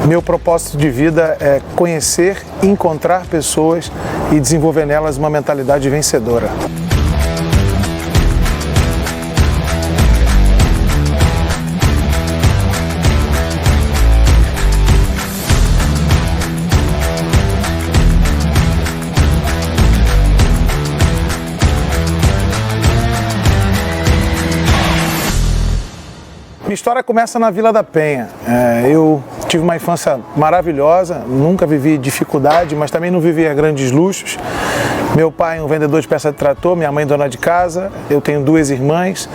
Meu propósito de vida é conhecer, encontrar pessoas e desenvolver nelas uma mentalidade vencedora. Minha história começa na Vila da Penha. Eu tive uma infância maravilhosa, nunca vivi dificuldade, mas também não vivia grandes luxos. Meu pai um vendedor de peça de trator, minha mãe dona de casa, eu tenho 2 irmãs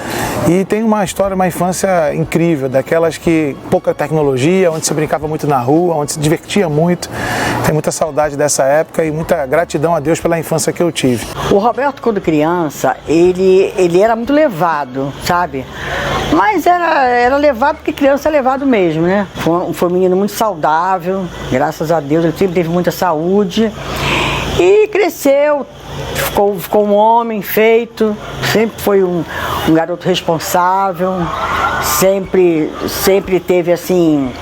e tenho uma história, uma infância incrível, daquelas que pouca tecnologia, onde se brincava muito na rua, onde se divertia muito. Tenho muita saudade dessa época e muita gratidão a Deus pela infância que eu tive. O Roberto, quando criança, ele era muito sabe? Mas era levado porque criança é levado mesmo, né? Foi um menino muito saudável, graças a Deus, ele sempre teve muita saúde. E cresceu, ficou um homem feito, sempre foi um garoto responsável, sempre teve assim,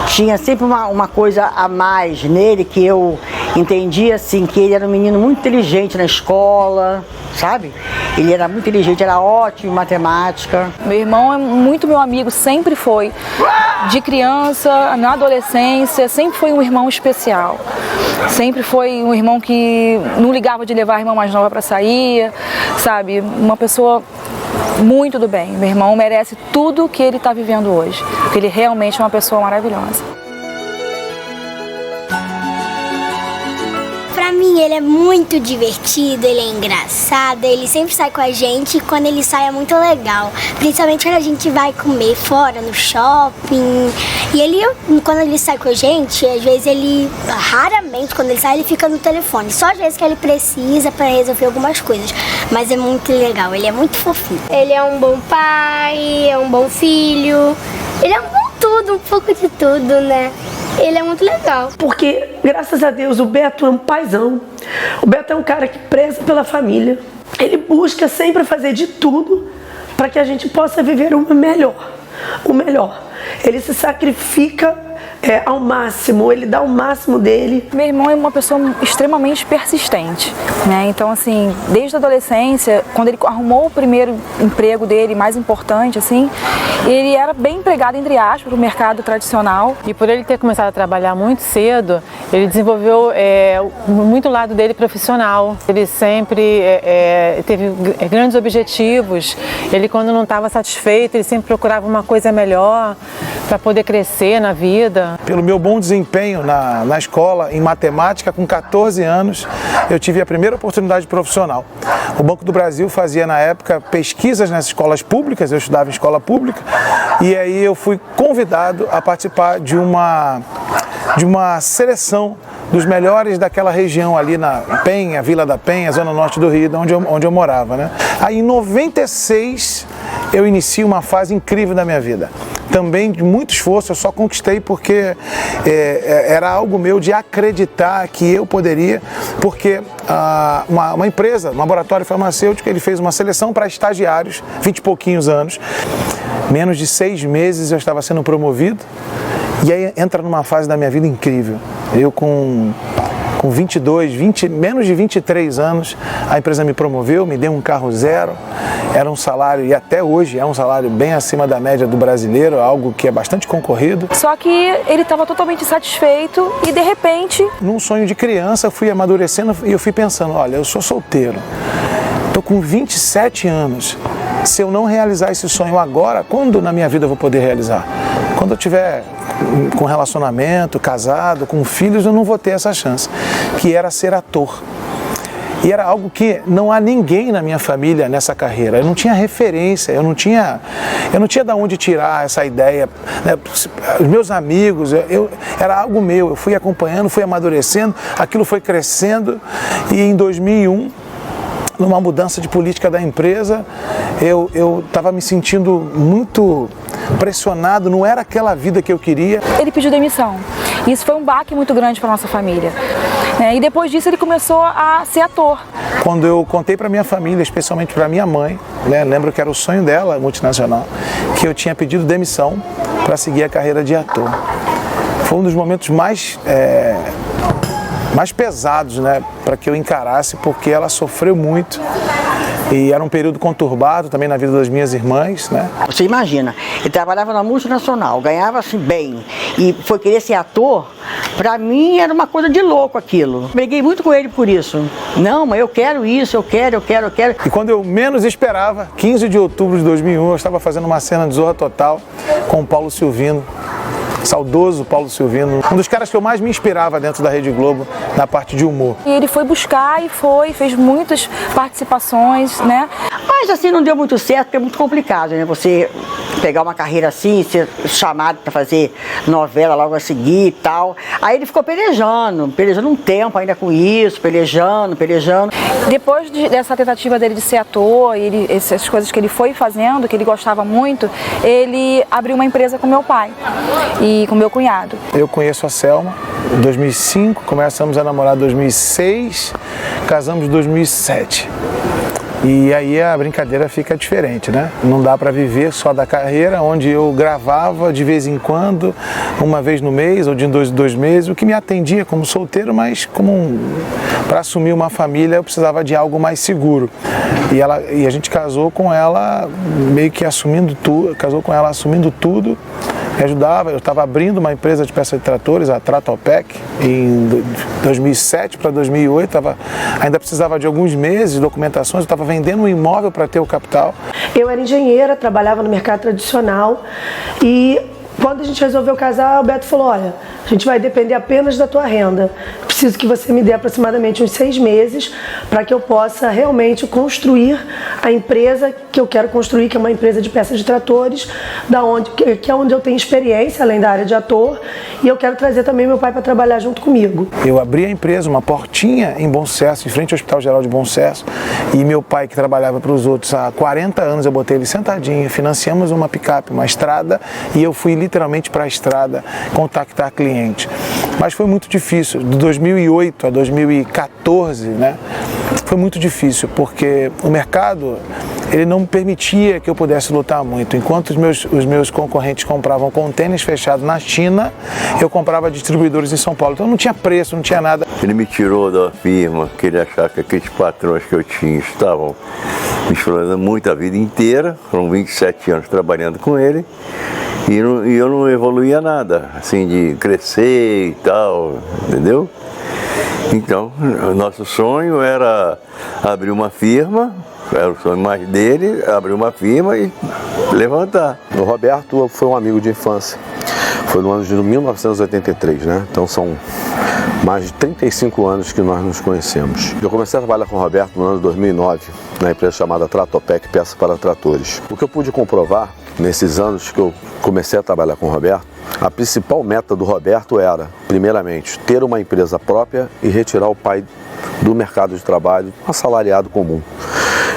tinha sempre uma coisa a mais nele que eu entendia assim, que ele era um menino muito inteligente na escola, sabe? Ele era muito inteligente, era ótimo em matemática. Meu irmão é muito meu amigo, sempre foi. De criança, na adolescência, sempre foi um irmão especial. Sempre foi um irmão que não ligava de levar a irmã mais nova para sair, sabe? Uma pessoa muito do bem. Meu irmão merece tudo que ele está vivendo hoje, porque ele realmente é uma pessoa maravilhosa. Pra mim ele é muito divertido, ele é engraçado, ele sempre sai com a gente e quando ele sai é muito legal. Principalmente quando a gente vai comer fora, no shopping. E quando ele sai com a gente, às vezes raramente quando ele sai, ele fica no telefone. Só às vezes que ele precisa para resolver algumas coisas. Mas é muito legal, ele é muito fofinho. Ele é um bom pai, é um bom filho. Ele é um bom tudo, um pouco de tudo, né? Ele é muito legal. Porque, graças a Deus, o Beto é um paizão. O Beto é um cara que preza pela família. Ele busca sempre fazer de tudo para que a gente possa viver o melhor. Ele se sacrifica ao máximo, ele dá o máximo dele. Meu irmão é uma pessoa extremamente persistente, né? Então, assim, desde a adolescência, quando ele arrumou o primeiro emprego dele, mais importante, assim, ele era bem empregado, entre aspas, no mercado tradicional. E por ele ter começado a trabalhar muito cedo, ele desenvolveu muito o lado dele profissional. Ele sempre teve grandes objetivos. Ele, quando não estava satisfeito, ele sempre procurava uma coisa melhor para poder crescer na vida. Pelo meu bom desempenho na escola, em matemática, com 14 anos, eu tive a primeira oportunidade profissional. O Banco do Brasil fazia, na época, pesquisas nas escolas públicas, eu estudava em escola pública, e aí eu fui convidado a participar de uma seleção dos melhores daquela região ali na Penha, Vila da Penha, zona norte do Rio, onde eu morava, né? Aí em 96 eu inicio uma fase incrível da minha vida. Também de muito esforço, eu só conquistei porque era algo meu de acreditar que eu poderia, porque uma empresa, um laboratório farmacêutico, ele fez uma seleção para estagiários, 20 e pouquinhos anos, menos de 6 meses eu estava sendo promovido, e aí entra numa fase da minha vida incrível. Eu com menos de 23 anos, a empresa me promoveu, me deu um carro zero, era um salário, e até hoje é um salário bem acima da média do brasileiro, algo que é bastante concorrido. Só que ele estava totalmente insatisfeito e, de repente... Num sonho de criança, eu fui amadurecendo e eu fui pensando, olha, eu sou solteiro, estou com 27 anos, se eu não realizar esse sonho agora, quando na minha vida eu vou poder realizar? Quando eu tiver com relacionamento, casado, com filhos, eu não vou ter essa chance, que era ser ator. E era algo que não há ninguém na minha família nessa carreira. Eu não tinha referência, eu não tinha de onde tirar essa ideia, né? Os meus amigos, era algo meu, eu fui acompanhando, fui amadurecendo, aquilo foi crescendo, e em 2001, numa mudança de política da empresa, eu estava me sentindo muito pressionado, não era aquela vida que eu queria. Ele pediu demissão. Isso foi um baque muito grande para a nossa família. E depois disso ele começou a ser ator. Quando eu contei para minha família, especialmente para minha mãe, né, lembro que era o sonho dela, multinacional, que eu tinha pedido demissão para seguir a carreira de ator. foi um dos momentos mais pesados, né, para que eu encarasse, porque ela sofreu muito e era um período conturbado também na vida das minhas irmãs, né? Você imagina, ele trabalhava na multinacional, ganhava-se bem e foi querer ser ator, pra mim era uma coisa de louco aquilo. Briguei muito com ele por isso. Não, mas eu quero isso, eu quero. E quando eu menos esperava, 15 de outubro de 2001, eu estava fazendo uma cena de Zorra Total com o Paulo Silvino. Saudoso Paulo Silvino, um dos caras que eu mais me inspirava dentro da Rede Globo na parte de humor. E ele foi buscar e fez muitas participações, né? Mas assim não deu muito certo, porque é muito complicado, né? Você pegar uma carreira assim, ser chamado para fazer novela logo a seguir e tal. Aí ele ficou pelejando um tempo ainda com isso, pelejando. Depois dessa tentativa dele de ser ator, essas coisas que ele foi fazendo, que ele gostava muito, ele abriu uma empresa com meu pai e com meu cunhado. Eu conheço a Selma em 2005, começamos a namorar em 2006, casamos em 2007. E aí a brincadeira fica diferente, né? Não dá para viver só da carreira, onde eu gravava de vez em quando, uma vez no mês ou de 2 em 2 meses, o que me atendia como solteiro, mas para assumir uma família eu precisava de algo mais seguro. E a gente casou com ela meio que assumindo tudo, me ajudava. Eu estava abrindo uma empresa de peças de tratores, a Tratopec, em 2007 para 2008, ainda precisava de alguns meses de documentações, eu estava vendendo um imóvel para ter o capital. Eu era engenheira, trabalhava no mercado tradicional e quando a gente resolveu casar, o Beto falou, olha, a gente vai depender apenas da tua renda. Preciso que você me dê aproximadamente uns 6 meses para que eu possa realmente construir a empresa que eu quero construir, que é uma empresa de peças de tratores, que é onde eu tenho experiência, além da área de ator, e eu quero trazer também meu pai para trabalhar junto comigo. Eu abri a empresa, uma portinha em Bom Sucesso, em frente ao Hospital Geral de Bom Sucesso, e meu pai, que trabalhava para os outros há 40 anos, eu botei ele sentadinho, financiamos uma picape, uma estrada, e eu fui literalmente para a estrada contactar cliente. Mas foi muito difícil, de 2008 a 2014, né? Foi muito difícil, porque o mercado ele não permitia que eu pudesse lutar muito. Enquanto os meus concorrentes compravam contêineres fechados na China, eu comprava distribuidores em São Paulo. Então não tinha preço, não tinha nada. Ele me tirou da firma, que ele achava que aqueles patrões que eu tinha estavam me explorando muito a vida inteira. Foram 27 anos trabalhando com ele. E eu não evoluía nada, assim, de crescer e tal, entendeu? Então, o nosso sonho era abrir uma firma, era o sonho mais dele, abrir uma firma e levantar. O Roberto foi um amigo de infância, foi no ano de 1983, né? Então são mais de 35 anos que nós nos conhecemos. Eu comecei a trabalhar com o Roberto no ano de 2009, na empresa chamada Tratopec, Peças para Tratores. O que eu pude comprovar nesses anos que eu comecei a trabalhar com o Roberto, a principal meta do Roberto era, primeiramente, ter uma empresa própria e retirar o pai do mercado de trabalho, um assalariado comum.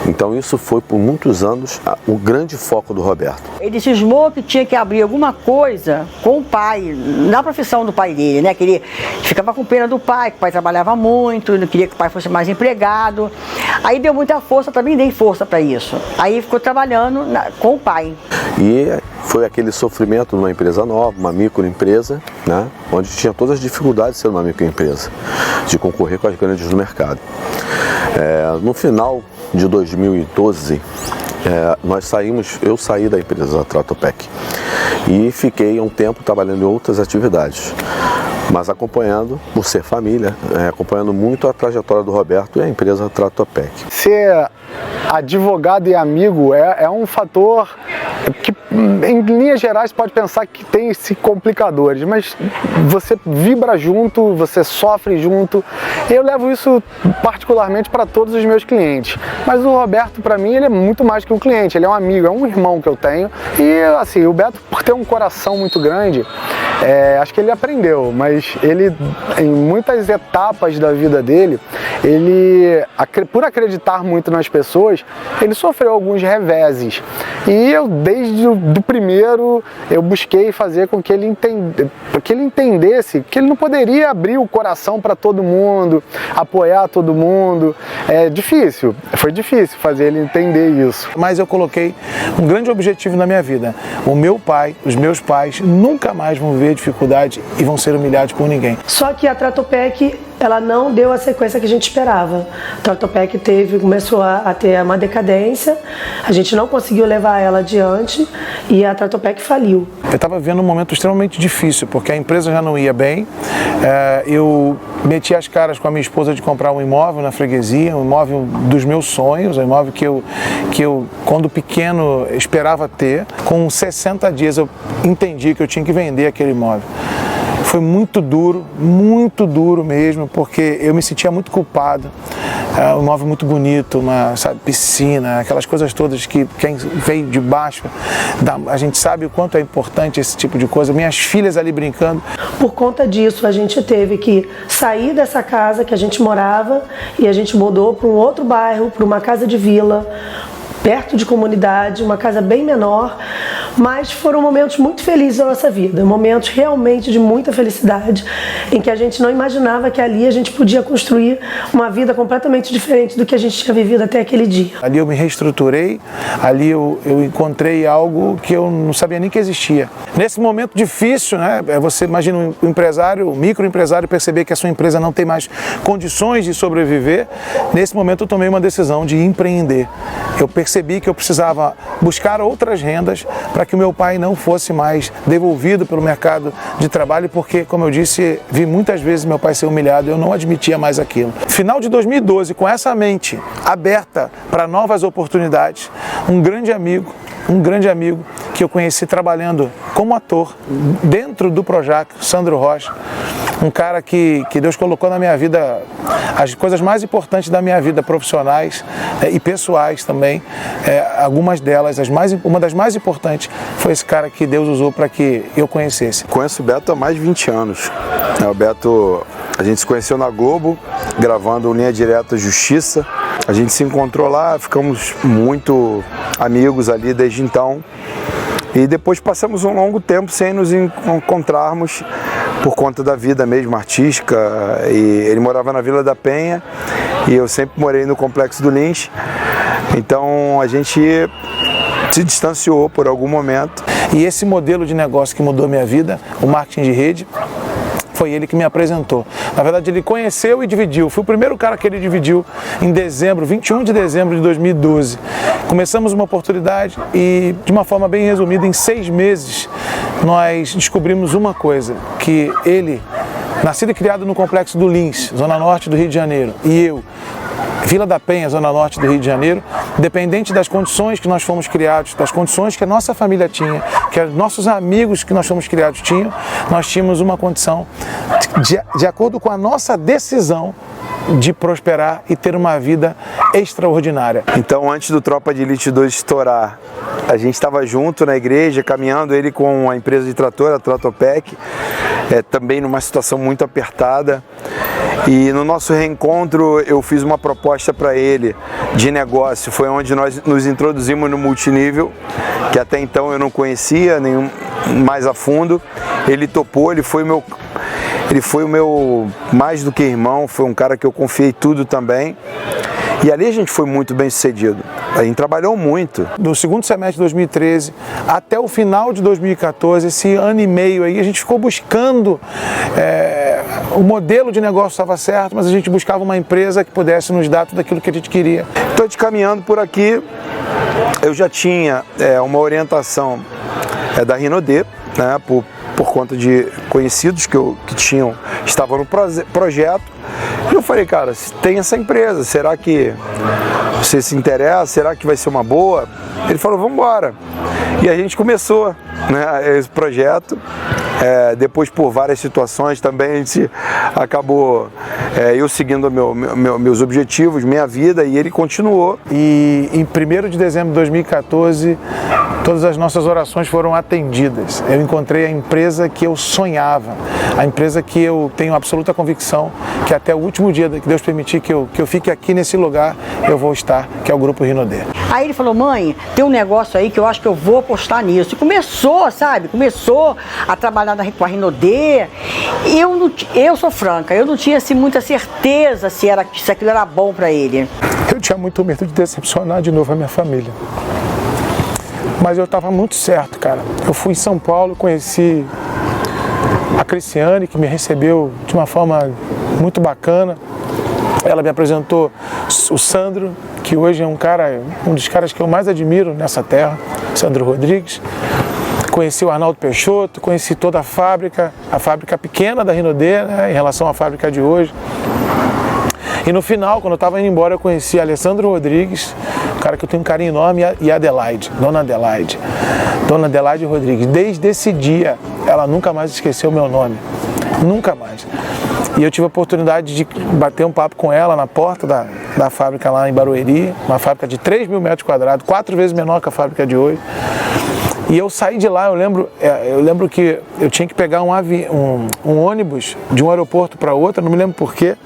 Então isso foi por muitos anos o grande foco do Roberto. Ele cismou que tinha que abrir alguma coisa com o pai, na profissão do pai dele, né? Que ele ficava com pena do pai, que o pai trabalhava muito, não queria que o pai fosse mais empregado. Aí deu muita força, também dei força para isso. Aí ficou trabalhando com o pai. E foi aquele sofrimento numa empresa nova, uma microempresa, né? Onde tinha todas as dificuldades de ser uma microempresa, de concorrer com as grandes do mercado. No final de 2012, eu saí da empresa Tratopec e fiquei um tempo trabalhando em outras atividades, mas acompanhando, por ser família, acompanhando muito a trajetória do Roberto e a empresa Tratopec. Ser advogado e amigo é um fator que, em linhas gerais, pode pensar que tem esses complicadores, mas você vibra junto, você sofre junto. Eu levo isso particularmente para todos os meus clientes, mas o Roberto, para mim, ele é muito mais que um cliente, ele é um amigo, é um irmão que eu tenho. E assim, o Beto, por ter um coração muito grande, acho que ele aprendeu, mas ele, em muitas etapas da vida dele, ele, por acreditar muito nas pessoas, ele sofreu alguns reveses. E eu, desde o primeiro, eu busquei fazer com que ele entendesse que ele não poderia abrir o coração para todo mundo, apoiar todo mundo. Foi difícil fazer ele entender isso. Mas eu coloquei um grande objetivo na minha vida. O meu pai, os meus pais, nunca mais vão ver ver dificuldade e vão ser humilhados por ninguém. Só que a Tratopec, ela não deu a sequência que a gente esperava. A Tratopec começou a ter uma decadência, a gente não conseguiu levar ela adiante e a Tratopec faliu. Eu estava vivendo um momento extremamente difícil, porque a empresa já não ia bem. Eu meti as caras com a minha esposa de comprar um imóvel na freguesia, um imóvel dos meus sonhos, um imóvel que eu quando pequeno, esperava ter. Com 60 dias eu entendi que eu tinha que vender aquele imóvel. Foi muito duro mesmo, porque eu me sentia muito culpado. Um imóvel muito bonito, uma piscina, aquelas coisas todas que quem veio de baixo, a gente sabe o quanto é importante esse tipo de coisa. Minhas filhas ali brincando. Por conta disso, a gente teve que sair dessa casa que a gente morava e a gente mudou para um outro bairro, para uma casa de vila, perto de comunidade, uma casa bem menor, mas foram momentos muito felizes da nossa vida, momentos realmente de muita felicidade, em que a gente não imaginava que ali a gente podia construir uma vida completamente diferente do que a gente tinha vivido até aquele dia. Ali eu me reestruturei, ali eu encontrei algo que eu não sabia nem que existia. Nesse momento difícil, né, você imagina um empresário, um microempresário perceber que a sua empresa não tem mais condições de sobreviver. Nesse momento eu tomei uma decisão de empreender. Eu percebi que eu precisava buscar outras rendas para que o meu pai não fosse mais devolvido pelo mercado de trabalho, porque, como eu disse, vi muitas vezes meu pai ser humilhado e eu não admitia mais aquilo. Final de 2012, com essa mente aberta para novas oportunidades, um grande amigo que eu conheci trabalhando como ator dentro do Projac, Sandro Rocha, um cara que Deus colocou na minha vida as coisas mais importantes da minha vida, profissionais e pessoais também. Algumas delas, uma das mais importantes, foi esse cara que Deus usou para que eu conhecesse. Conheço o Beto há mais de 20 anos. O Beto, a gente se conheceu na Globo, gravando Linha Direta Justiça. A gente se encontrou lá, ficamos muito amigos ali desde então. E depois passamos um longo tempo sem nos encontrarmos por conta da vida mesmo artística. E ele morava na Vila da Penha e eu sempre morei no Complexo do Lins. Então a gente se distanciou por algum momento. E esse modelo de negócio que mudou minha vida, o marketing de rede, foi ele que me apresentou. Na verdade, ele conheceu e dividiu. Fui o primeiro cara que ele dividiu em dezembro, 21 de dezembro de 2012. Começamos uma oportunidade e, de uma forma bem resumida, em 6 meses, nós descobrimos uma coisa, que ele, nascido e criado no Complexo do Lins, Zona Norte do Rio de Janeiro, e eu, Vila da Penha, Zona Norte do Rio de Janeiro, independente das condições que nós fomos criados, das condições que a nossa família tinha, que os nossos amigos que nós fomos criados tinham, nós tínhamos uma condição de acordo com a nossa decisão de prosperar e ter uma vida extraordinária. Então, antes do Tropa de Elite 2 estourar, a gente estava junto na igreja, caminhando, ele com a empresa de trator, a Tratopec, também numa situação muito apertada. E no nosso reencontro eu fiz uma proposta para ele de negócio, foi onde nós nos introduzimos no multinível, que até então eu não conhecia nem mais a fundo. Ele topou, ele foi o meu mais do que irmão, foi um cara que eu confiei tudo também. E ali a gente foi muito bem sucedido, a gente trabalhou muito. Do segundo semestre de 2013 até o final de 2014, esse ano e meio aí, a gente ficou buscando, o modelo de negócio estava certo, mas a gente buscava uma empresa que pudesse nos dar tudo aquilo que a gente queria. Estou caminhando por aqui, eu já tinha uma orientação da Rinodê, né, por conta de conhecidos que estavam no projeto. E eu falei, cara, tem essa empresa, será que você se interessa? Será que vai ser uma boa? Ele falou, vamos embora. E a gente começou, né, esse projeto. Depois, por várias situações também, a gente acabou eu seguindo meus objetivos, minha vida, e ele continuou. E em 1º de dezembro de 2014, todas as nossas orações foram atendidas. Eu encontrei a empresa que eu sonhava, a empresa que eu tenho absoluta convicção que até o último dia que Deus permitir que eu fique aqui nesse lugar, eu vou estar, que é o Grupo Rinodê. Aí ele falou, mãe, tem um negócio aí que eu acho que eu vou apostar nisso. E começou, sabe? Começou a trabalhar com a Rinodê. Eu sou franca, eu não tinha assim, muita certeza se aquilo era bom para ele. Eu tinha muito medo de decepcionar de novo a minha família. Mas eu estava muito certo, cara. Eu fui em São Paulo, conheci a Cristiane, que me recebeu de uma forma muito bacana. Ela me apresentou o Sandro, que hoje é um dos caras que eu mais admiro nessa terra, Sandro Rodrigues. Conheci o Arnaldo Peixoto, conheci toda a fábrica pequena da Rinodê, né, em relação à fábrica de hoje. E no final, quando eu estava indo embora, eu conheci Alessandro Rodrigues, um cara que eu tenho um carinho enorme, e Adelaide, Dona Adelaide Rodrigues. Desde esse dia, ela nunca mais esqueceu o meu nome, nunca mais. E eu tive a oportunidade de bater um papo com ela na porta da fábrica lá em Barueri, uma fábrica de 3 mil metros quadrados, 4 vezes menor que a fábrica de hoje. E eu saí de lá, eu lembro que eu tinha que pegar um ônibus de um aeroporto para outro, não me lembro porquê.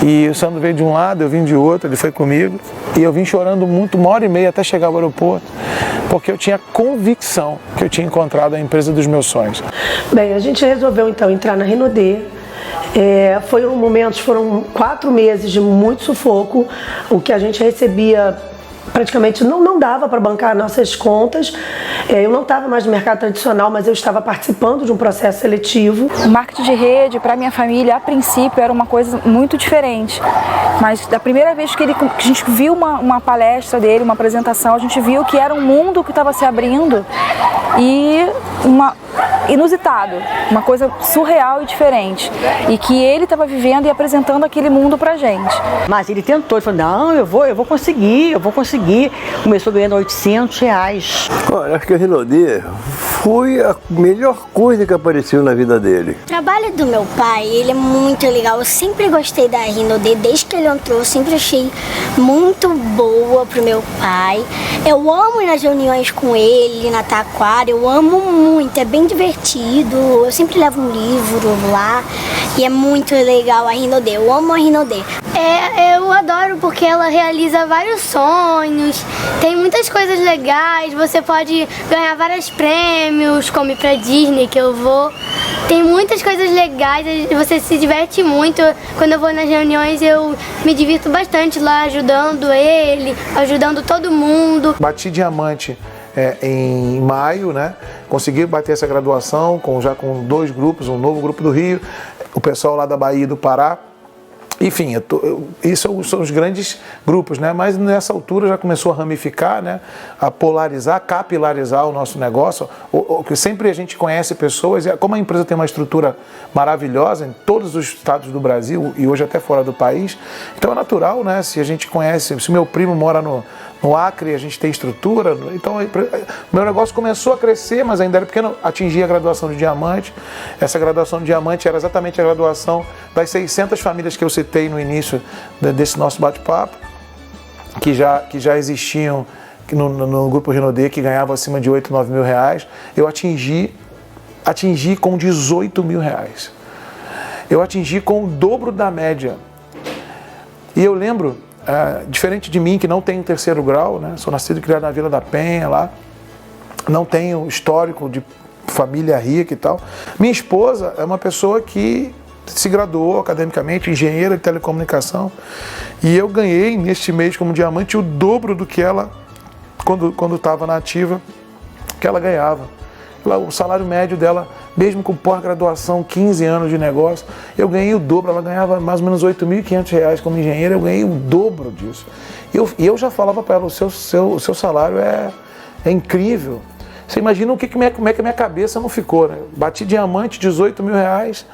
E o Sandro veio de um lado, eu vim de outro, ele foi comigo. E eu vim chorando muito, 1h30 até chegar ao aeroporto, porque eu tinha convicção que eu tinha encontrado a empresa dos meus sonhos. Bem, a gente resolveu então entrar na Rinodê. Foram 4 meses de muito sufoco. O que a gente recebia praticamente não dava para bancar nossas contas. Eu não estava mais no mercado tradicional, mas eu estava participando de um processo seletivo. O marketing de rede, para minha família, a princípio, era uma coisa muito diferente. Mas da primeira vez que a gente viu uma palestra dele, uma apresentação, a gente viu que era um mundo que estava se abrindo e inusitado, uma coisa surreal e diferente. E que ele estava vivendo e apresentando aquele mundo pra gente. Mas ele tentou, ele falou, não, eu vou conseguir. Começou ganhando R$800. Olha, acho que a Rinodê foi a melhor coisa que apareceu na vida dele. O trabalho do meu pai, ele é muito legal. Eu sempre gostei da Rinodê, desde que ele entrou, eu sempre achei muito boa pro meu pai. Eu amo ir nas reuniões com ele, na Taquara, eu amo muito, é bem divertido. Eu sempre levo um livro lá e é muito legal a Rinodê, eu amo a Rinodê. Eu adoro porque ela realiza vários sonhos, tem muitas coisas legais, você pode ganhar vários prêmios, como ir pra Disney, que eu vou. Tem muitas coisas legais, você se diverte muito. Quando eu vou nas reuniões, eu me divirto bastante lá, ajudando ele, ajudando todo mundo. Bati diamante em maio, né? Consegui bater essa graduação já com 2 grupos, um novo grupo do Rio, o pessoal lá da Bahia e do Pará. Enfim, isso são os grandes grupos, né? Mas nessa altura já começou a ramificar, né? A polarizar, capilarizar o nosso negócio. Que sempre a gente conhece pessoas, e como a empresa tem uma estrutura maravilhosa em todos os estados do Brasil e hoje até fora do país, então é natural, né? Se a gente conhece, se meu primo mora no Acre, a gente tem estrutura, então meu negócio começou a crescer, mas ainda era pequeno, atingi a graduação de diamante. Essa graduação de diamante era exatamente a graduação das 600 famílias que eu citei no início desse nosso bate-papo, que já existiam no Grupo Rinodê, que ganhavam acima de 8, 9 mil reais. Eu atingi com 18 mil reais. Eu atingi com o dobro da média. E eu lembro, diferente de mim, que não tenho 3º grau, né? Sou nascido e criado na Vila da Penha, lá, não tenho histórico de família rica e tal. Minha esposa é uma pessoa que se graduou academicamente, engenheira de telecomunicação, e eu ganhei neste mês como diamante o dobro do que ela, quando estava na ativa, que ela ganhava. O salário médio dela, mesmo com pós-graduação, 15 anos de negócio, eu ganhei o dobro. Ela ganhava mais ou menos R$8.500 como engenheira, eu ganhei o dobro disso. E eu já falava para ela, o seu salário é incrível. Você imagina como é que a minha cabeça não ficou, né? Bati diamante, 18 mil reais,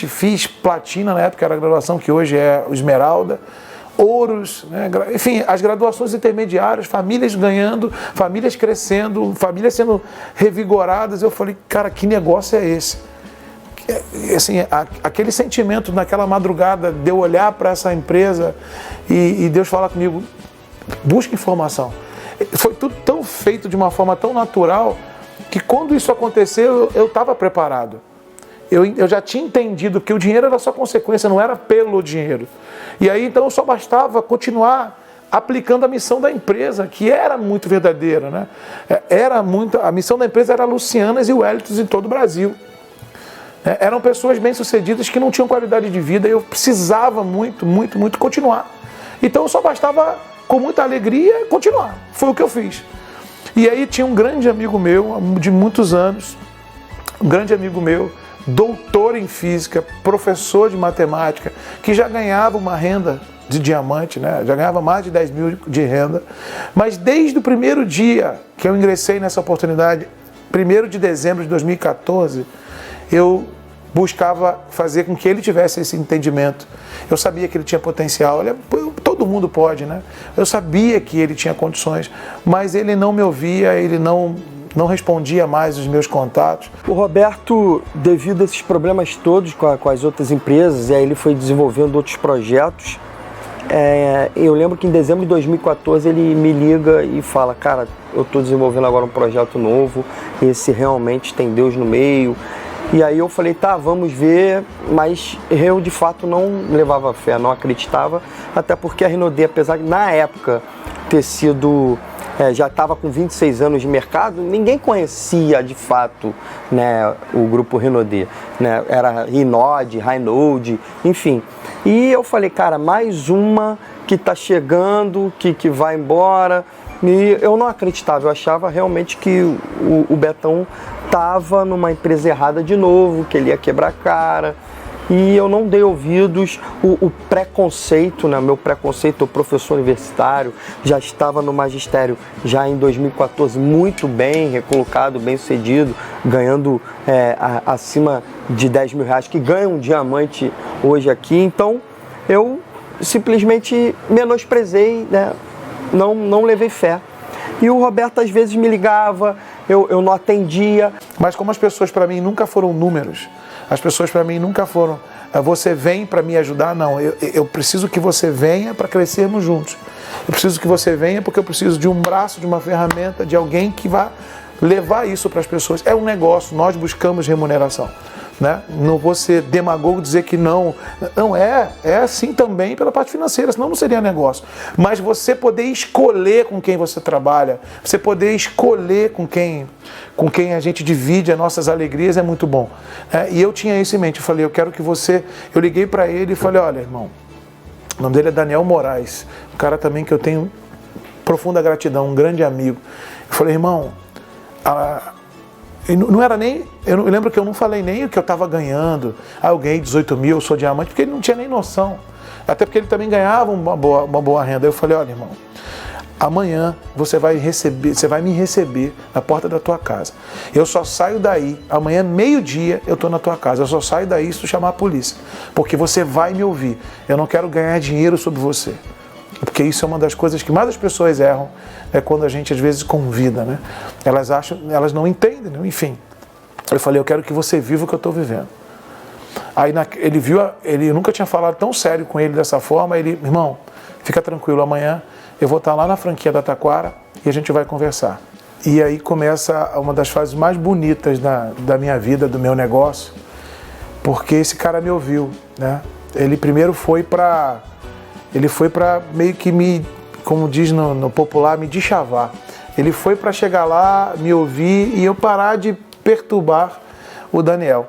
fiz platina, na época era a graduação que hoje é o esmeralda, ouros, né? Enfim, as graduações intermediárias, famílias ganhando, famílias crescendo, famílias sendo revigoradas. Eu falei, cara, que negócio é esse? Assim, aquele sentimento naquela madrugada de eu olhar para essa empresa e Deus falar comigo, busca informação. Foi tudo tão feito de uma forma tão natural que quando isso aconteceu eu estava preparado. Eu já tinha entendido que o dinheiro era só consequência, não era pelo dinheiro. E aí então só bastava continuar aplicando a missão da empresa, que era muito verdadeira, né? A missão da empresa era Lucianas e Wellingtons em todo o Brasil. Eram pessoas bem-sucedidas que não tinham qualidade de vida e eu precisava muito continuar. Então só bastava, com muita alegria, continuar. Foi o que eu fiz. E aí tinha um grande amigo meu, de muitos anos, um grande amigo meu, doutor em física, professor de matemática, que já ganhava uma renda de diamante, né? Já ganhava mais de 10 mil de renda, mas desde o primeiro dia que eu ingressei nessa oportunidade, 1º de dezembro de 2014, eu buscava fazer com que ele tivesse esse entendimento. Eu sabia que ele tinha potencial, todo mundo pode, né? Eu sabia que ele tinha condições, mas ele não me ouvia, ele não respondia mais os meus contatos. O Roberto, devido a esses problemas todos com as outras empresas, e aí ele foi desenvolvendo outros projetos, eu lembro que em dezembro de 2014 ele me liga e fala, cara, eu estou desenvolvendo agora um projeto novo, esse realmente tem Deus no meio. E aí eu falei, tá, vamos ver, mas eu de fato não levava fé, não acreditava, até porque a Renaudê, apesar de na época ter sido, já estava com 26 anos de mercado, ninguém conhecia de fato, né, o grupo Renaudê, né, era Hinaud, enfim. E eu falei, cara, mais uma que está chegando, que vai embora. E eu não acreditava, eu achava realmente que o Betão estava numa empresa errada de novo, que ele ia quebrar a cara. E eu não dei ouvidos, o preconceito, né? Meu preconceito, eu professor universitário, já estava no magistério já em 2014, muito bem, recolocado, bem sucedido, ganhando acima de 10 mil reais, que ganha um diamante hoje aqui. Então eu simplesmente menosprezei, né? Não levei fé. E o Roberto às vezes me ligava, eu não atendia. Mas como as pessoas para mim nunca foram números, as pessoas para mim nunca foram, você vem para me ajudar, não. Eu preciso que você venha para crescermos juntos. Eu preciso que você venha porque eu preciso de um braço, de uma ferramenta, de alguém que vá levar isso para as pessoas. É um negócio, nós buscamos remuneração. Né? Não vou ser demagogo dizer que não. Não é assim também pela parte financeira, senão não seria negócio. Mas você poder escolher com quem você trabalha, você poder escolher com quem a gente divide as nossas alegrias é muito bom. E eu tinha isso em mente, eu falei, eu quero que você... Eu liguei para ele e falei, olha, irmão, o nome dele é Daniel Moraes, um cara também que eu tenho profunda gratidão, um grande amigo. Eu falei, irmão, não era nem, eu lembro que eu não falei nem o que eu estava ganhando. Eu ganhei 18 mil, eu sou diamante, porque ele não tinha nem noção. Até porque ele também ganhava uma boa renda. Eu falei, olha, irmão, amanhã você vai me receber na porta da tua casa. Eu só saio daí, amanhã meio-dia eu estou na tua casa. Eu só saio daí se tu chamar a polícia, porque você vai me ouvir. Eu não quero ganhar dinheiro sobre você. Porque isso é uma das coisas que mais as pessoas erram, é quando a gente às vezes convida, né? Elas não entendem, né? Enfim. Eu falei, eu quero que você viva o que eu estou vivendo. Aí ele nunca tinha falado tão sério com ele dessa forma, ele, irmão, fica tranquilo, amanhã eu vou estar lá na franquia da Taquara e a gente vai conversar. E aí começa uma das fases mais bonitas da minha vida, do meu negócio, porque esse cara me ouviu, né? Ele primeiro foi para meio que me, como diz no popular, me deschavar. Ele foi para chegar lá, me ouvir e eu parar de perturbar o Daniel.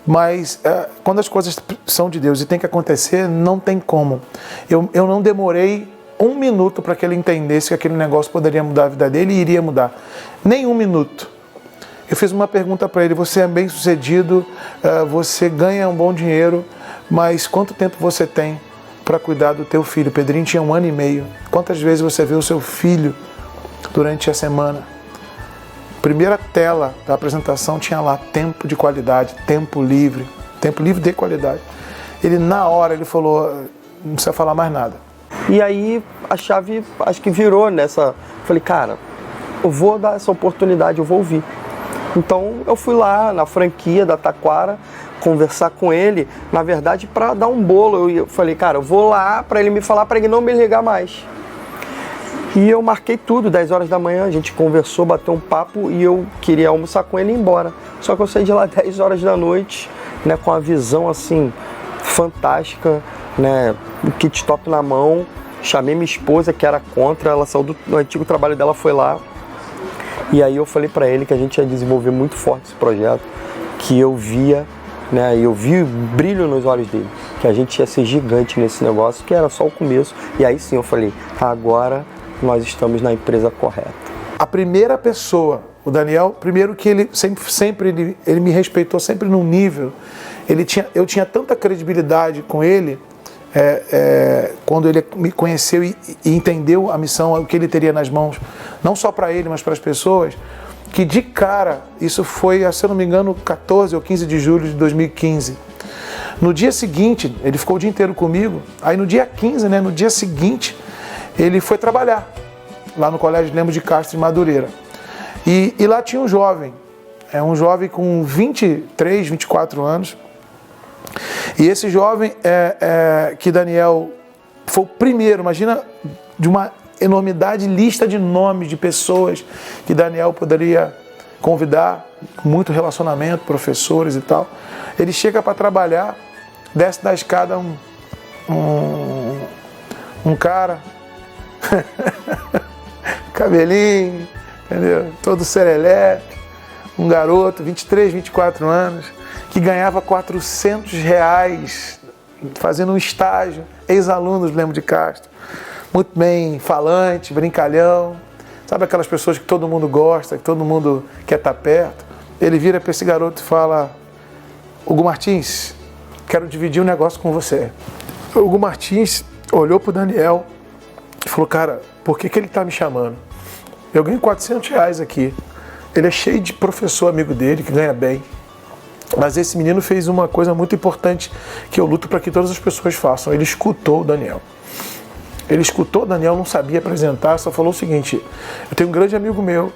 Mas quando as coisas são de Deus e tem que acontecer, não tem como. Eu não demorei 1 minuto para que ele entendesse que aquele negócio poderia mudar a vida dele e iria mudar. Nem 1 minuto. Eu fiz uma pergunta para ele, você é bem sucedido, você ganha um bom dinheiro, mas quanto tempo você tem para cuidar do teu filho? O Pedrinho tinha 1 ano e meio. Quantas vezes você vê o seu filho durante a semana? Primeira tela da apresentação tinha lá tempo de qualidade, tempo livre de qualidade. Ele na hora ele falou, não precisa falar mais nada. E aí a chave acho que virou nessa, falei, cara, eu vou dar essa oportunidade, eu vou ouvir. Então eu fui lá na franquia da Taquara conversar com ele, na verdade para dar um bolo. Eu falei, cara, eu vou lá para ele me falar, para ele não me ligar mais. E eu marquei tudo, 10 horas da manhã, a gente conversou, bateu um papo e eu queria almoçar com ele e ir embora. Só que eu saí de lá 10 horas da noite, né, com a visão assim, fantástica, né, o kit top na mão. Chamei minha esposa, que era contra, ela saiu do antigo trabalho dela, foi lá. E aí eu falei para ele que a gente ia desenvolver muito forte esse projeto, que eu via, né, eu vi o brilho nos olhos dele, que a gente ia ser gigante nesse negócio, que era só o começo. E aí sim eu falei, agora nós estamos na empresa correta. A primeira pessoa, O Daniel, primeiro que ele sempre ele me respeitou sempre num nível. Eu tinha tanta credibilidade com ele, quando ele me conheceu e entendeu a missão, o que ele teria nas mãos, não só para ele, mas para as pessoas, que de cara, isso foi, se eu não me engano, 14 ou 15 de julho de 2015. No dia seguinte, ele ficou o dia inteiro comigo, aí no dia 15, no dia seguinte, ele foi trabalhar lá no Colégio Lemos de Castro, em Madureira. E lá tinha um jovem com 23, 24 anos. E esse jovem, que Daniel foi o primeiro, imagina, de uma enormidade, lista de nomes de pessoas que Daniel poderia convidar, muito relacionamento, professores e tal. Ele chega para trabalhar, desce da escada um cara, cabelinho, entendeu? Todo serelepe, um garoto, 23, 24 anos, que ganhava R$400 fazendo um estágio, ex-aluno do Lemos de Castro, muito bem falante, brincalhão, sabe aquelas pessoas que todo mundo gosta, que todo mundo quer estar perto. Ele vira para esse garoto e fala: Hugo Martins, quero dividir um negócio com você. O Hugo Martins olhou para o Daniel e falou: cara, por que ele está me chamando? Eu ganho R$400 aqui. Ele é cheio de professor amigo dele, que ganha bem. Mas esse menino fez uma coisa muito importante que eu luto para que todas as pessoas façam. Ele escutou o Daniel. O Daniel não sabia apresentar, só falou o seguinte: eu tenho um grande amigo meu,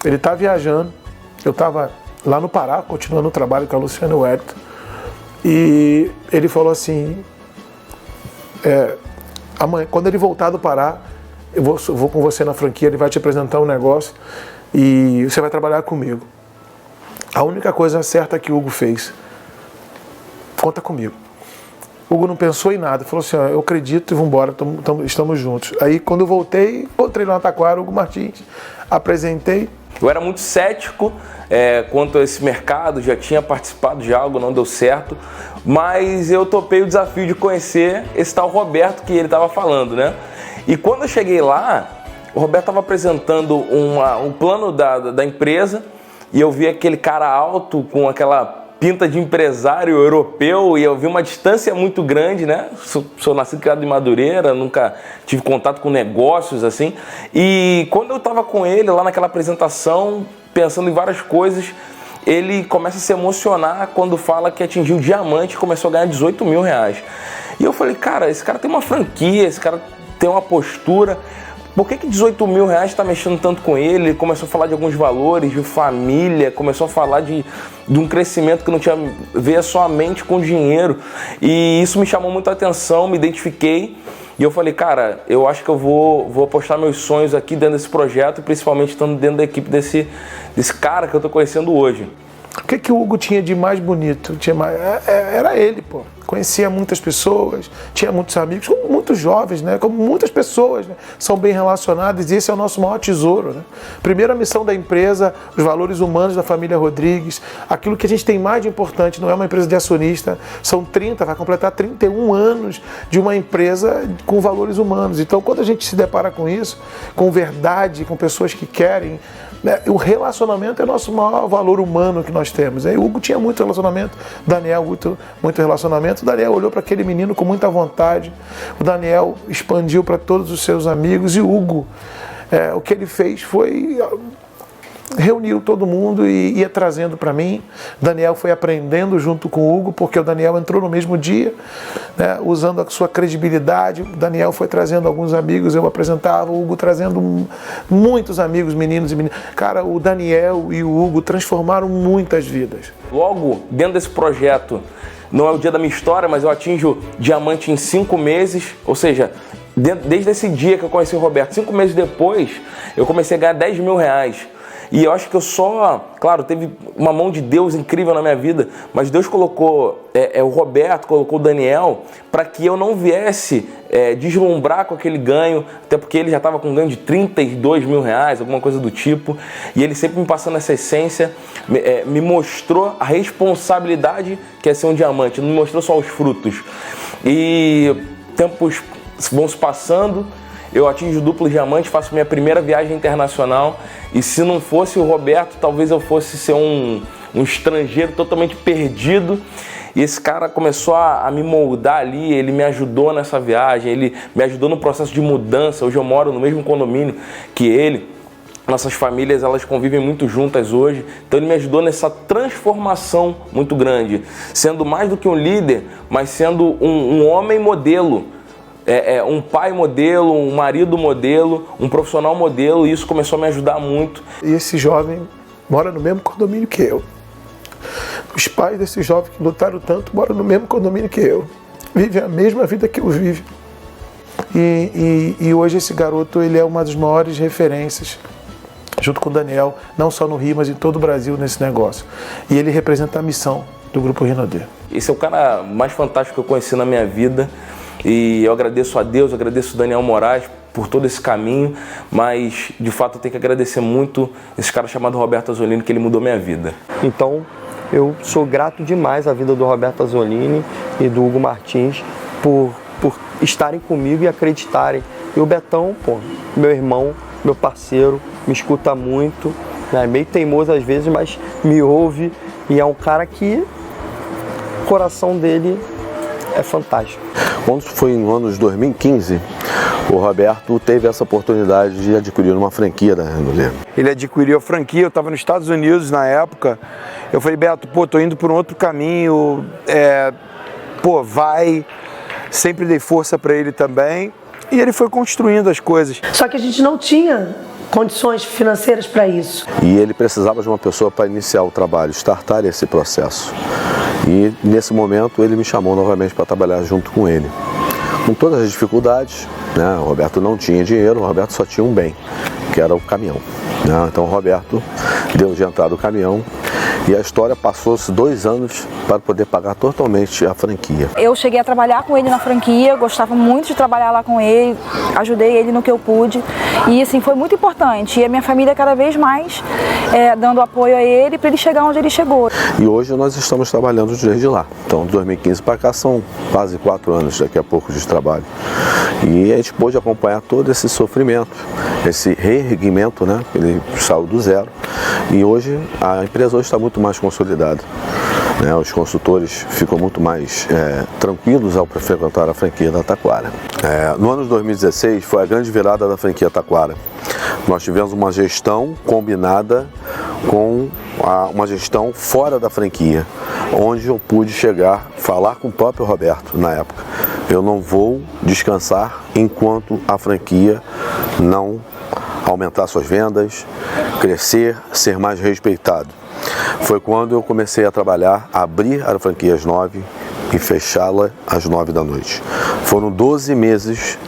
ele está viajando, eu estava lá no Pará, continuando o trabalho com a Luciana Wellington, e ele falou assim: amanhã, quando ele voltar do Pará, eu vou com você na franquia, ele vai te apresentar um negócio e você vai trabalhar comigo. A única coisa certa que o Hugo fez: conta comigo. O Hugo não pensou em nada, falou assim: eu acredito e vamos embora, estamos juntos. Aí quando eu voltei, encontrei lá no Taquara o Hugo Martins, apresentei. Eu era muito cético quanto a esse mercado, já tinha participado de algo, não deu certo, mas eu topei o desafio de conhecer esse tal Roberto que ele estava falando, né? E quando eu cheguei lá, o Roberto estava apresentando um plano da empresa, e eu vi aquele cara alto com aquela pinta de empresário europeu, e eu vi uma distância muito grande, né? Sou nascido e criado em Madureira, nunca tive contato com negócios assim. E quando eu estava com ele lá naquela apresentação, pensando em várias coisas, ele começa a se emocionar quando fala que atingiu o diamante e começou a ganhar R$18 mil. E eu falei: cara, esse cara tem uma franquia, esse cara tem uma postura. Por que R$18 mil está mexendo tanto com ele? Ele começou a falar de alguns valores, de família, começou a falar de um crescimento que não tinha a ver somente com dinheiro. E isso me chamou muito a atenção, me identifiquei. E eu falei: cara, eu acho que eu vou apostar meus sonhos aqui dentro desse projeto, principalmente estando dentro da equipe desse cara que eu estou conhecendo hoje. O que o Hugo tinha de mais bonito? Era ele, pô. Conhecia muitas pessoas, tinha muitos amigos, como muitos jovens, né? Como muitas pessoas, né? São bem relacionadas, e esse é o nosso maior tesouro, né? Primeira missão da empresa, os valores humanos da família Rodrigues, aquilo que a gente tem mais de importante, não é uma empresa de acionista, vai completar 31 anos de uma empresa com valores humanos. Então, quando a gente se depara com isso, com verdade, com pessoas que querem, né? O relacionamento é o nosso maior valor humano que nós temos. O Hugo tinha muito relacionamento, Daniel muito relacionamento. O Daniel olhou para aquele menino com muita vontade, o Daniel expandiu para todos os seus amigos, e o Hugo, o que ele fez foi reuniu todo mundo e ia trazendo para mim. Daniel foi aprendendo junto com o Hugo, porque o Daniel entrou no mesmo dia, né, usando a sua credibilidade. O Daniel foi trazendo alguns amigos, eu apresentava, o Hugo trazendo muitos amigos, meninos e meninas. Cara, o Daniel e o Hugo transformaram muitas vidas. Logo, dentro desse projeto, não é o dia da minha história, mas eu atinjo diamante em 5 meses, ou seja, desde esse dia que eu conheci o Roberto, 5 meses depois, eu comecei a ganhar R$10 mil. E eu acho que claro, teve uma mão de Deus incrível na minha vida, mas Deus colocou o Roberto, colocou o Daniel, para que eu não viesse deslumbrar com aquele ganho, até porque ele já estava com um ganho de R$32 mil, alguma coisa do tipo, e ele sempre me passando essa essência, me mostrou a responsabilidade que é ser um diamante, não me mostrou só os frutos. E tempos vão se passando, eu atinjo duplo diamante, faço minha primeira viagem internacional, e se não fosse o Roberto, talvez eu fosse ser um estrangeiro totalmente perdido. E esse cara começou a me moldar ali, ele me ajudou nessa viagem, ele me ajudou no processo de mudança. Hoje eu moro no mesmo condomínio que ele. Nossas famílias, elas convivem muito juntas hoje, então ele me ajudou nessa transformação muito grande, sendo mais do que um líder, mas sendo um homem modelo, um pai modelo, um marido modelo, um profissional modelo, e isso começou a me ajudar muito. E esse jovem mora no mesmo condomínio que eu. Os pais desse jovem que lutaram tanto moram no mesmo condomínio que eu, vivem a mesma vida que eu vivo. E hoje esse garoto, ele é uma das maiores referências, junto com o Daniel, não só no Rio, mas em todo o Brasil nesse negócio. E ele representa a missão do Grupo Rinaudet. Esse é o cara mais fantástico que eu conheci na minha vida, e eu agradeço a Deus, agradeço o Daniel Moraes por todo esse caminho, mas de fato eu tenho que agradecer muito esse cara chamado Roberto Azzolini, que ele mudou minha vida. Então eu sou grato demais à vida do Roberto Azzolini e do Hugo Martins por estarem comigo e acreditarem. E o Betão, meu irmão, meu parceiro, me escuta muito, né? Meio teimoso às vezes, mas me ouve, e é um cara que o coração dele é fantástico. Quando foi no ano de 2015, o Roberto teve essa oportunidade de adquirir uma franquia da Rinaudet. Ele adquiriu a franquia, eu estava nos Estados Unidos na época. Eu falei, Beto, tô indo por um outro caminho, vai. Sempre dei força para ele também, e ele foi construindo as coisas. Só que a gente não tinha condições financeiras para isso. E ele precisava de uma pessoa para iniciar o trabalho, startar esse processo. E nesse momento ele me chamou novamente para trabalhar junto com ele. Com todas as dificuldades, né? O Roberto não tinha dinheiro, o Roberto só tinha um bem, que era o caminhão. Né? Então o Roberto deu de entrada o caminhão, e a história passou-se 2 anos para poder pagar totalmente a franquia. Eu cheguei a trabalhar com ele na franquia, gostava muito de trabalhar lá com ele, ajudei ele no que eu pude, e assim, foi muito importante. E a minha família cada vez mais dando apoio a ele para ele chegar onde ele chegou. E hoje nós estamos trabalhando desde lá. Então, de 2015 para cá são quase 4 anos daqui a pouco de trabalho. E a gente pôde acompanhar todo esse sofrimento, esse reerguimento, né? Ele saiu do zero. E hoje a empresa está muito mais consolidada. Né? Os consultores ficam muito mais tranquilos ao frequentar a franquia da Taquara. No ano de 2016 foi a grande virada da franquia Taquara. Nós tivemos uma gestão combinada com uma gestão fora da franquia, onde eu pude chegar, falar com o próprio Roberto na época. Eu não vou descansar enquanto a franquia não aumentar suas vendas, crescer, ser mais respeitado. Foi quando eu comecei a trabalhar, abrir a franquia às 9 e fechá-la às 9 da noite. Foram 12 meses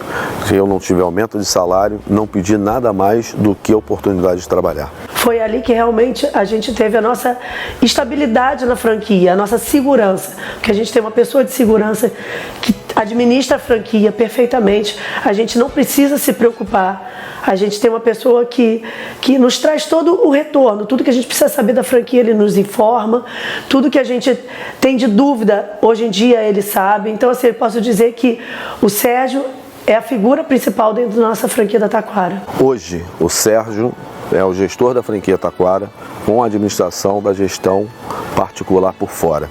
que eu não tive aumento de salário, não pedi nada mais do que a oportunidade de trabalhar. Foi ali que realmente a gente teve a nossa estabilidade na franquia, a nossa segurança, porque a gente tem uma pessoa de segurança que administra a franquia perfeitamente, a gente não precisa se preocupar, a gente tem uma pessoa que nos traz todo o retorno, tudo que a gente precisa saber da franquia ele nos informa, tudo que a gente tem de dúvida, hoje em dia ele sabe. Então assim, eu posso dizer que o Sérgio é a figura principal dentro da nossa franquia da Taquara. Hoje o Sérgio é o gestor da franquia Taquara, com a administração da gestão particular por fora.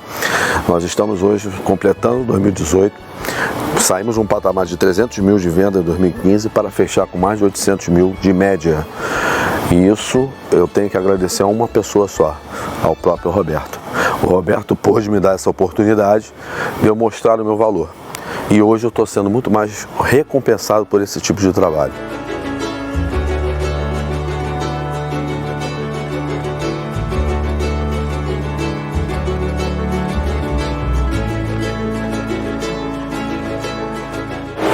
Nós estamos hoje completando 2018, saímos de um patamar de 300 mil de venda em 2015 para fechar com mais de 800 mil de média. E isso eu tenho que agradecer a uma pessoa só, ao próprio Roberto. O Roberto pôde me dar essa oportunidade de eu mostrar o meu valor. E hoje eu estou sendo muito mais recompensado por esse tipo de trabalho.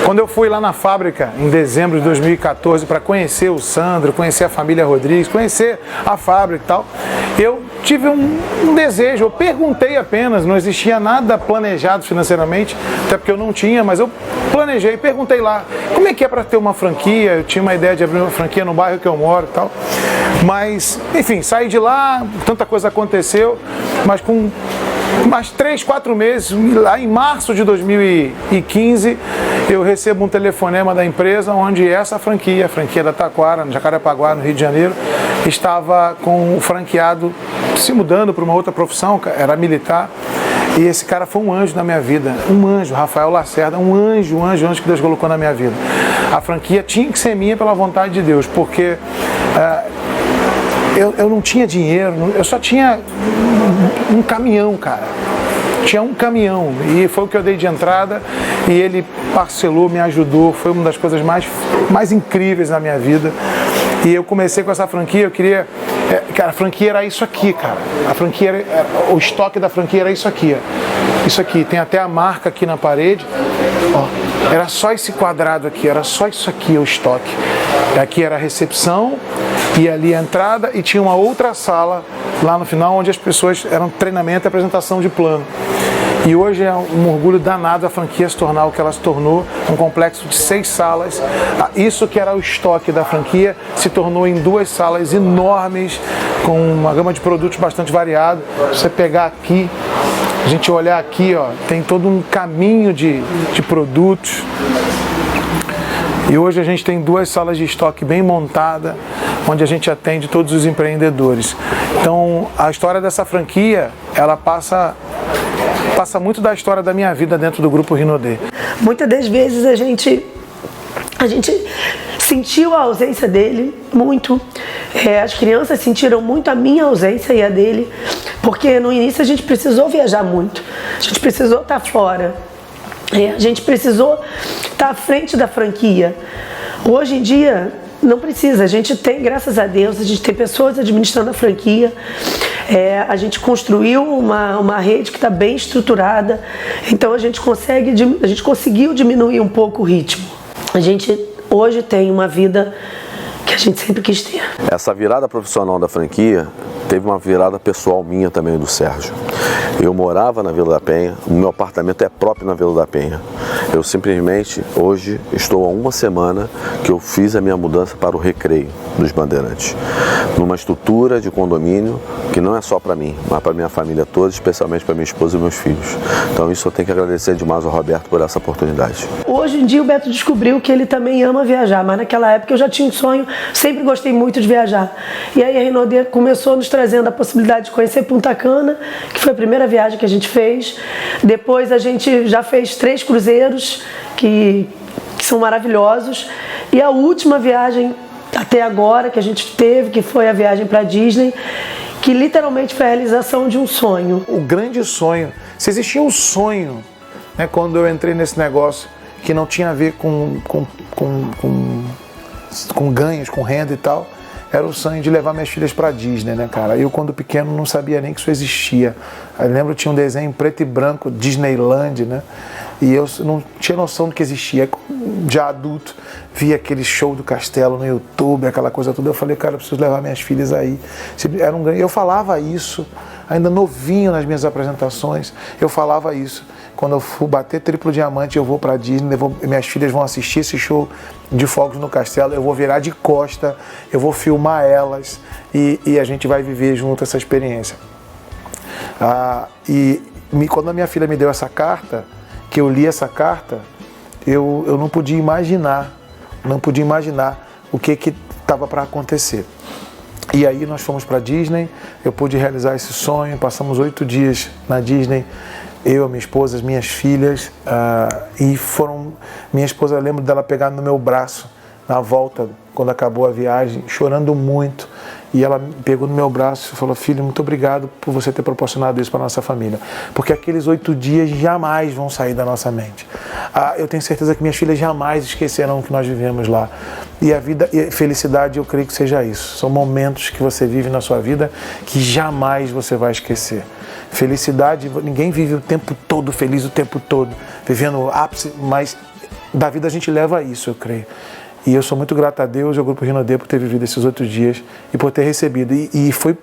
Quando eu fui lá na fábrica em dezembro de 2014 para conhecer o Sandro, conhecer a família Rodrigues, conhecer a fábrica e tal, eu tive um desejo, eu perguntei apenas, não existia nada planejado financeiramente, até porque eu não tinha, mas eu planejei, perguntei lá, como é que é para ter uma franquia? Eu tinha uma ideia de abrir uma franquia no bairro que eu moro e tal, mas, enfim, saí de lá, tanta coisa aconteceu, mas com mais 3, 4 meses, lá em março de 2015, eu recebo um telefonema da empresa onde essa franquia, a franquia da Taquara, no Jacarepaguá, no Rio de Janeiro, estava com o franqueado se mudando para uma outra profissão, era militar. E esse cara foi um anjo na minha vida, um anjo, Rafael Lacerda, um anjo que Deus colocou na minha vida. A franquia tinha que ser minha pela vontade de Deus, porque eu não tinha dinheiro, eu só tinha um caminhão, cara. Tinha um caminhão e foi o que eu dei de entrada e ele parcelou, me ajudou, foi uma das coisas mais incríveis na minha vida. E eu comecei com essa franquia, eu queria... Cara, a franquia era isso aqui, cara. A franquia o estoque da franquia era isso aqui, ó. Isso aqui, tem até a marca aqui na parede. Ó, era só esse quadrado aqui, era só isso aqui o estoque. Aqui era a recepção e ali a entrada e tinha uma outra sala lá no final onde as pessoas eram treinamento e apresentação de plano. E hoje é um orgulho danado a franquia se tornar o que ela se tornou, um complexo de 6 salas. Isso que era o estoque da franquia se tornou em 2 salas enormes, com uma gama de produtos bastante variada. Se você pegar aqui, a gente olhar aqui, ó, tem todo um caminho de produtos. E hoje a gente tem 2 salas de estoque bem montadas, onde a gente atende todos os empreendedores. Então, a história dessa franquia, ela passa muito da história da minha vida dentro do Grupo Rinodê. Muitas das vezes a gente sentiu a ausência dele muito. As crianças sentiram muito a minha ausência e a dele, porque no início a gente precisou viajar muito, a gente precisou estar fora, a gente precisou estar à frente da franquia. Hoje em dia não precisa, a gente tem, graças a Deus, a gente tem pessoas administrando a franquia. A gente construiu uma rede que está bem estruturada, então a gente conseguiu diminuir um pouco o ritmo. A gente hoje tem uma vida que a gente sempre quis ter. Essa virada profissional da franquia teve uma virada pessoal minha também, do Sérgio. Eu morava na Vila da Penha, o meu apartamento é próprio na Vila da Penha. Eu simplesmente, hoje, estou há 1 semana que eu fiz a minha mudança para o Recreio dos Bandeirantes. Numa estrutura de condomínio que não é só para mim, mas para minha família toda, especialmente para minha esposa e meus filhos. Então isso eu tenho que agradecer demais ao Roberto por essa oportunidade. Hoje em dia o Beto descobriu que ele também ama viajar, mas naquela época eu já tinha um sonho, sempre gostei muito de viajar. E aí a Rinodê começou nos trazendo a possibilidade de conhecer Punta Cana, que foi a primeira viagem que a gente fez. Depois a gente já fez 3 cruzeiros que são maravilhosos. E a última viagem até agora que a gente teve, que foi a viagem para Disney, que literalmente foi a realização de um sonho. O grande sonho, se existia um sonho, né, quando eu entrei nesse negócio que não tinha a ver com ganhos, com renda e tal, era o sonho de levar minhas filhas para Disney, né, cara? Eu, quando pequeno, não sabia nem que isso existia. Eu lembro que tinha um desenho em preto e branco, Disneyland, né? E eu não tinha noção do que existia. Já adulto, via aquele show do Castelo no YouTube, aquela coisa toda. Eu falei, cara, eu preciso levar minhas filhas aí. Eu falava isso, ainda novinho nas minhas apresentações, eu falava isso. Quando eu for bater triplo diamante, eu vou para Disney, minhas filhas vão assistir esse show de fogos no Castelo, eu vou virar de costa, eu vou filmar elas e a gente vai viver junto essa experiência. Quando a minha filha me deu essa carta, que eu li essa carta, eu não podia imaginar o que estava para acontecer. E aí nós fomos para Disney, eu pude realizar esse sonho, passamos 8 dias na Disney, eu, minha esposa, as minhas filhas, minha esposa, eu lembro dela pegar no meu braço, na volta, quando acabou a viagem, chorando muito, e ela pegou no meu braço e falou, filho, muito obrigado por você ter proporcionado isso para a nossa família, porque aqueles 8 dias jamais vão sair da nossa mente. Eu tenho certeza que minhas filhas jamais esquecerão o que nós vivemos lá, e a vida e a felicidade, eu creio que seja isso, são momentos que você vive na sua vida que jamais você vai esquecer. Felicidade, ninguém vive o tempo todo feliz, o tempo todo, vivendo o ápice, mas da vida a gente leva isso, eu creio. E eu sou muito grato a Deus e ao Grupo Rinodê por ter vivido esses 8 dias e por ter recebido. E foi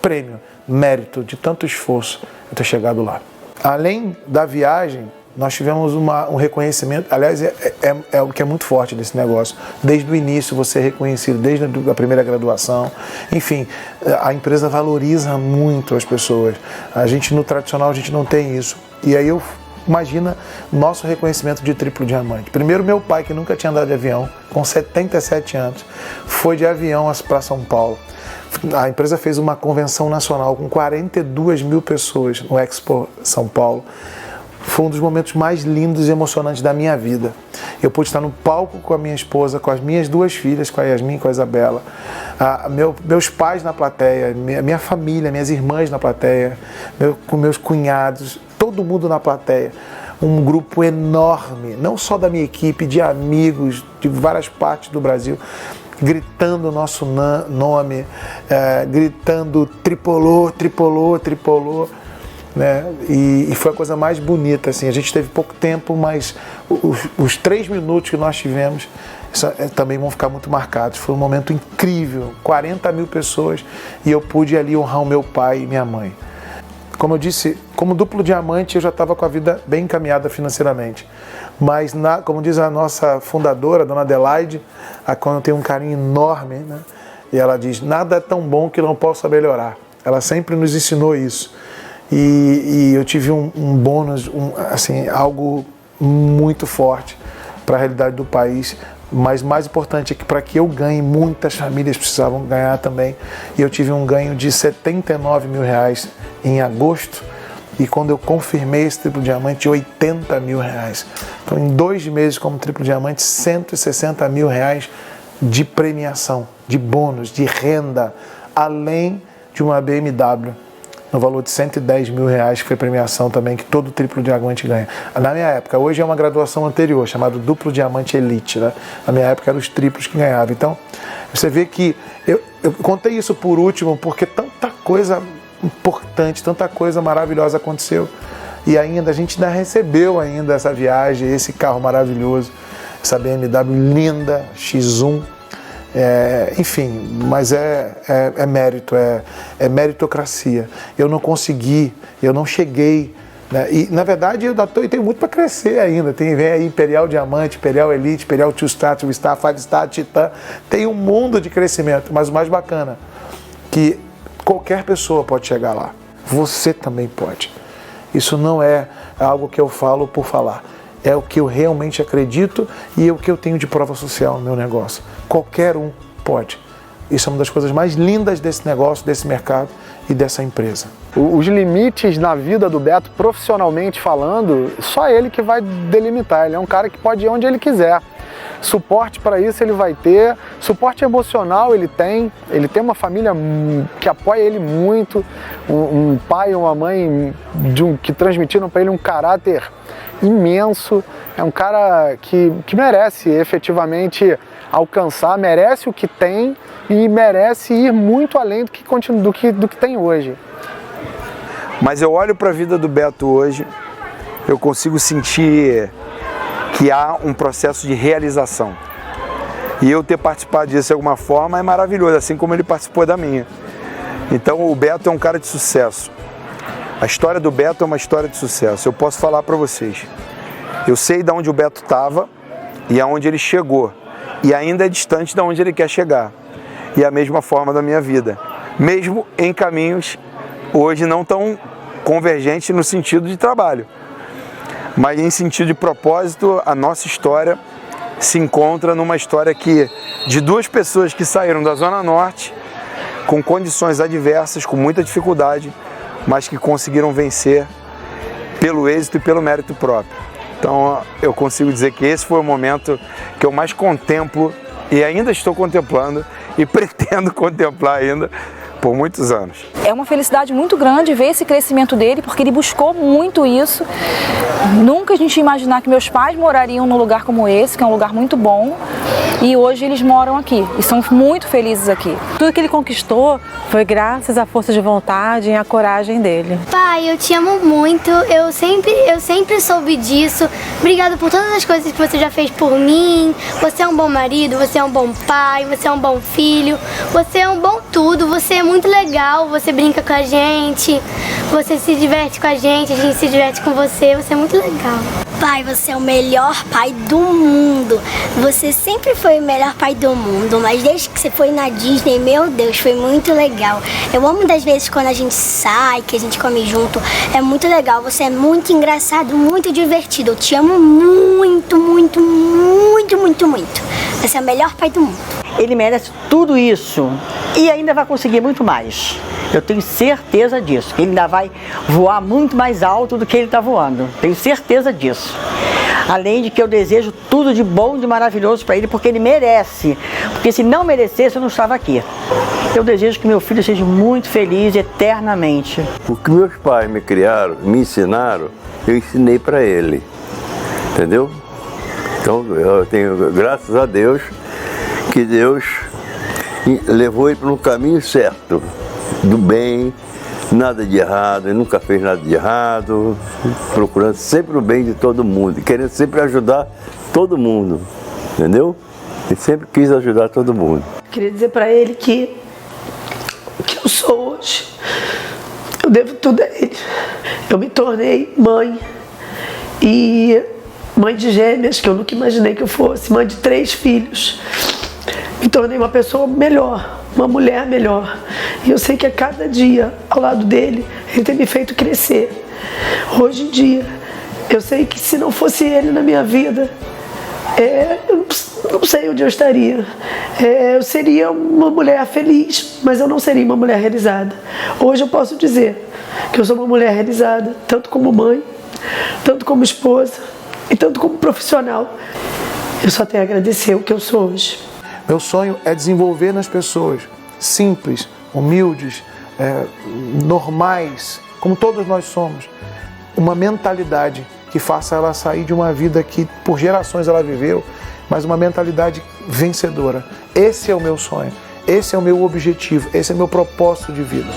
prêmio, mérito de tanto esforço eu ter chegado lá. Além da viagem, Nós tivemos um reconhecimento, aliás, é o que é muito forte desse negócio. Desde o início você é reconhecido, desde a primeira graduação. Enfim, a empresa valoriza muito as pessoas. A gente, no tradicional, a gente não tem isso. E aí imagina nosso reconhecimento de triplo diamante. Primeiro, meu pai, que nunca tinha andado de avião, com 77 anos, foi de avião para São Paulo. A empresa fez uma convenção nacional com 42 mil pessoas no Expo São Paulo. Foi um dos momentos mais lindos e emocionantes da minha vida. Eu pude estar no palco com a minha esposa, com as minhas 2 filhas, com a Yasmin e com a Isabela, meus pais na plateia, minha família, minhas irmãs na plateia, com meus cunhados, todo mundo na plateia. Um grupo enorme, não só da minha equipe, de amigos de várias partes do Brasil, gritando o nosso nome, gritando tricolor, tricolor, tricolor. Né? E foi a coisa mais bonita, assim. A gente teve pouco tempo, mas os 3 minutos que nós tivemos também vão ficar muito marcados. Foi um momento incrível, 40 mil pessoas, e eu pude ali honrar o meu pai e minha mãe. Como eu disse, como duplo diamante eu já estava com a vida bem encaminhada financeiramente, mas como diz a nossa fundadora, a dona Adelaide, a qual eu tenho um carinho enorme, né? E ela diz, nada é tão bom que não possa melhorar. Ela sempre nos ensinou isso. E eu tive um bônus, assim, algo muito forte para a realidade do país, mas mais importante é que para que eu ganhe, muitas famílias precisavam ganhar também, e eu tive um ganho de 79 mil reais em agosto, e quando eu confirmei esse triplo diamante, 80 mil reais. Então, em 2 meses como triplo diamante, 160 mil reais de premiação, de bônus, de renda, além de uma BMW, no valor de 110 mil reais, que foi premiação também, que todo triplo diamante ganha. Na minha época, hoje é uma graduação anterior, chamada duplo diamante elite, né? Na minha época eram os triplos que ganhavam. Então, você vê que eu contei isso por último, porque tanta coisa importante, tanta coisa maravilhosa aconteceu, e ainda a gente ainda recebeu ainda essa viagem, esse carro maravilhoso, essa BMW linda, X1, enfim, mas é mérito, é meritocracia. Eu não consegui, eu não cheguei, né? E na verdade eu tenho muito para crescer ainda. Vem aí Imperial Diamante, Imperial Elite, Imperial 2-Star, 3-Star, 5-Star, Titan. Tem um mundo de crescimento, mas o mais bacana que qualquer pessoa pode chegar lá. Você também pode. Isso não é algo que eu falo por falar. É o que eu realmente acredito e é o que eu tenho de prova social no meu negócio. Qualquer um pode. Isso é uma das coisas mais lindas desse negócio, desse mercado e dessa empresa. Os limites na vida do Beto, profissionalmente falando, só ele que vai delimitar. Ele é um cara que pode ir onde ele quiser. Suporte para isso ele vai ter, suporte emocional ele tem uma família que apoia ele muito, um pai e uma mãe que transmitiram para ele um caráter imenso. É um cara que merece efetivamente alcançar, merece o que tem e merece ir muito além do que tem hoje. Mas eu olho para a vida do Beto hoje, eu consigo sentir que há um processo de realização. E eu ter participado disso de alguma forma é maravilhoso, assim como ele participou da minha. Então o Beto é um cara de sucesso. A história do Beto é uma história de sucesso. Eu posso falar para vocês. Eu sei de onde o Beto estava e aonde ele chegou. E ainda é distante de onde ele quer chegar. E é a mesma forma da minha vida. Mesmo em caminhos hoje não tão convergentes no sentido de trabalho. Mas em sentido de propósito, a nossa história se encontra numa história de 2 pessoas que saíram da Zona Norte com condições adversas, com muita dificuldade, mas que conseguiram vencer pelo êxito e pelo mérito próprio. Então eu consigo dizer que esse foi o momento que eu mais contemplo e ainda estou contemplando e pretendo contemplar ainda por muitos anos. É uma felicidade muito grande ver esse crescimento dele, porque ele buscou muito isso. Nunca a gente ia imaginar que meus pais morariam num lugar como esse, que é um lugar muito bom. e hoje eles moram aqui e são muito felizes aqui. Tudo que ele conquistou foi graças à força de vontade e à coragem dele. Pai, eu te amo muito, eu sempre soube disso. Obrigado por todas as coisas que você já fez por mim. Você é um bom marido, você é um bom pai, você é um bom filho, você é um bom tudo, você é muito legal, você brinca com a gente, você se diverte com a gente se diverte com você, você é muito legal. Pai, você é o melhor pai do mundo. Você sempre foi o melhor pai do mundo, mas desde que você foi na Disney, meu Deus, foi muito legal. Eu amo das vezes quando a gente sai, que a gente come junto, é muito legal. Você é muito engraçado, muito divertido. Eu te amo muito, muito, muito, muito, muito. Você é o melhor pai do mundo. Ele merece tudo isso e ainda vai conseguir muito mais. Eu tenho certeza disso, que ele ainda vai voar muito mais alto do que ele está voando. Tenho certeza disso. Além de que eu desejo tudo de bom, de maravilhoso para ele, porque ele merece. Porque se não merecesse, eu não estava aqui. Eu desejo que meu filho seja muito feliz eternamente. O que meus pais me criaram, me ensinaram, eu ensinei para ele. Entendeu? Então, eu tenho, graças a Deus, que Deus levou ele para um caminho certo, do bem, nada de errado, ele nunca fez nada de errado, procurando sempre o bem de todo mundo, querendo sempre ajudar todo mundo, entendeu? Ele sempre quis ajudar todo mundo. Queria dizer para ele que o que eu sou hoje, eu devo tudo a ele. Eu me tornei mãe e mãe de gêmeas, que eu nunca imaginei que eu fosse, mãe de 3 filhos. Me tornei uma pessoa melhor, uma mulher melhor. E eu sei que a cada dia, ao lado dele, ele tem me feito crescer. Hoje em dia, eu sei que se não fosse ele na minha vida, eu não sei onde eu estaria. Eu seria uma mulher feliz, mas eu não seria uma mulher realizada. Hoje eu posso dizer que eu sou uma mulher realizada, tanto como mãe, tanto como esposa e tanto como profissional. Eu só tenho a agradecer o que eu sou hoje. Meu sonho é desenvolver nas pessoas simples, humildes, normais, como todos nós somos, uma mentalidade que faça ela sair de uma vida que por gerações ela viveu, mas uma mentalidade vencedora. Esse é o meu sonho, esse é o meu objetivo, esse é o meu propósito de vida.